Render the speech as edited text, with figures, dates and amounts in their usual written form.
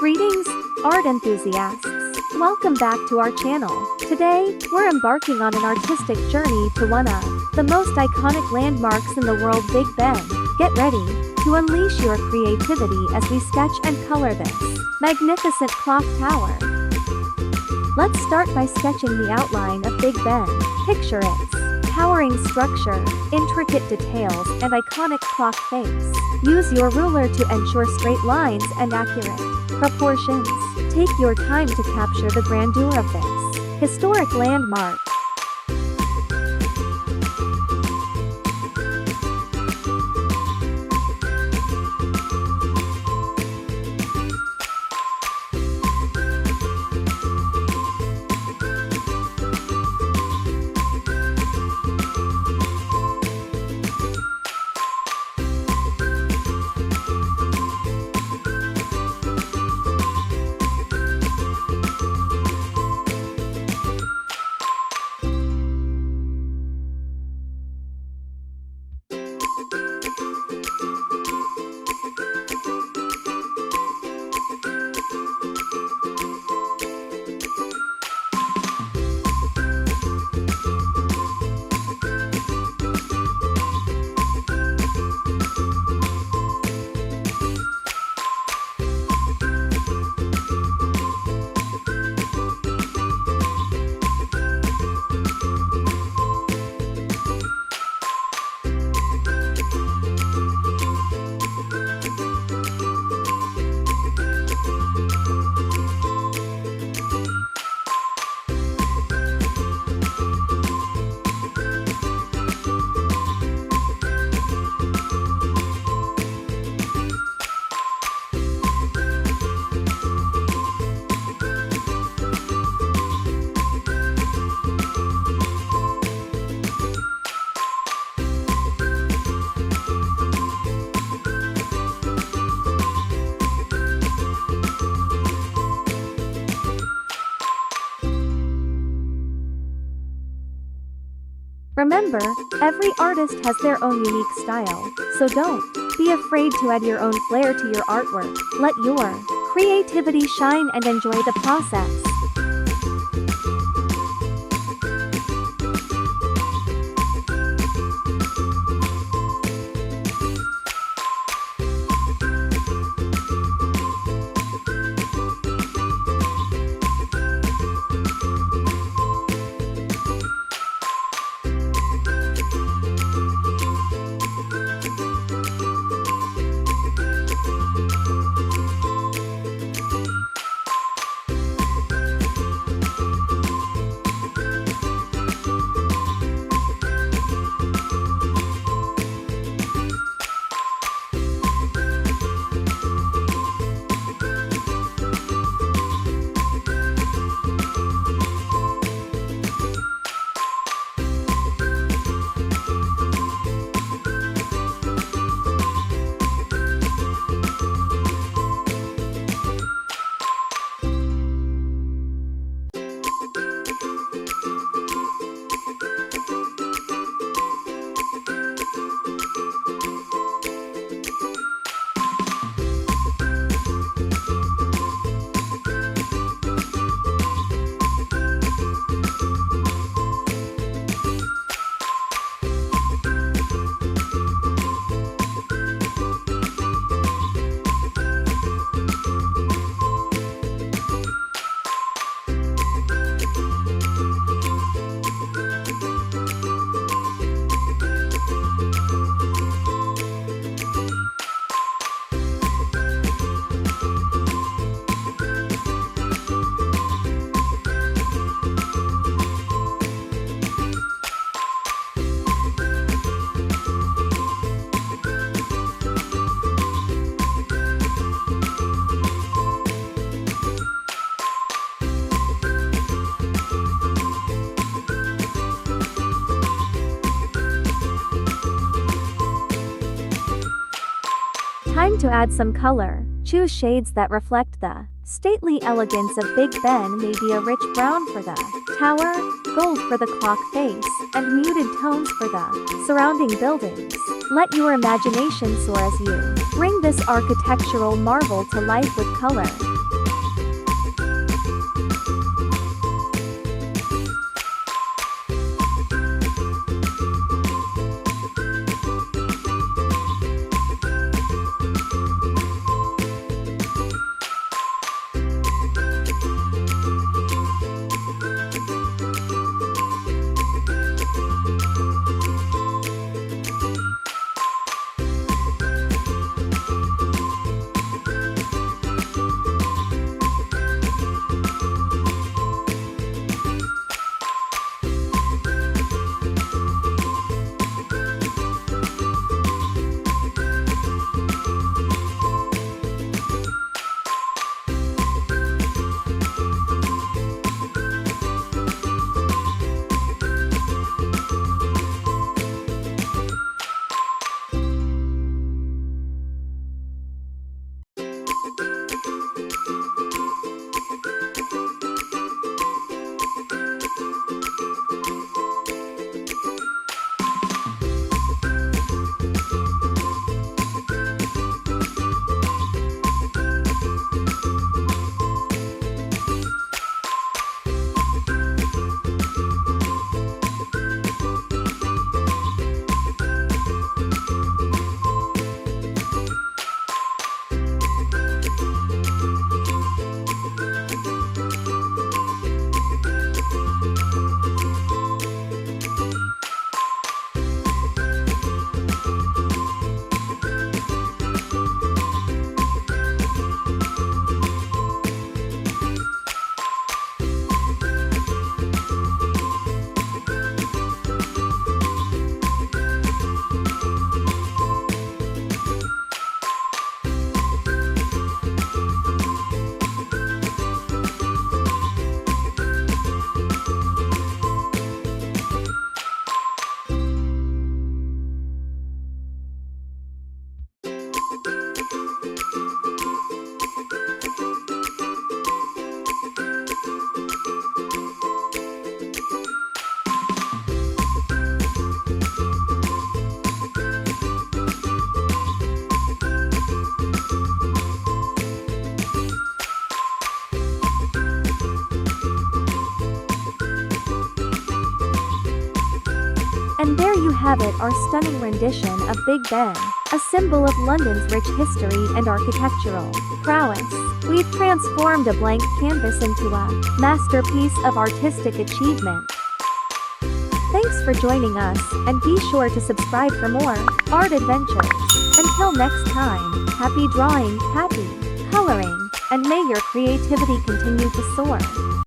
Greetings, art enthusiasts! Welcome back to our channel. Today, we're embarking on an artistic journey to one of the most iconic landmarks in the world, Big Ben. Get ready to unleash your creativity as we sketch and color this magnificent clock tower. Let's start by sketching the outline of Big Ben. Picture its towering structure, intricate details, and iconic clock face. Use your ruler to ensure straight lines and accurate proportions. Take your time to capture the grandeur of this historic landmark. Remember, every artist has their own unique style, so don't be afraid to add your own flair to your artwork. Let your creativity shine and enjoy the process. Time to add some color. Choose shades that reflect the stately elegance of Big Ben. Maybe a rich brown for the tower, gold for the clock face, and muted tones for the surrounding buildings. Let your imagination soar as you bring this architectural marvel to life with color. And there you have it, our stunning rendition of Big Ben, a symbol of London's rich history and architectural prowess. We've transformed a blank canvas into a masterpiece of artistic achievement. Thanks for joining us, and be sure to subscribe for more art adventures. Until next time, happy drawing, happy coloring, and may your creativity continue to soar.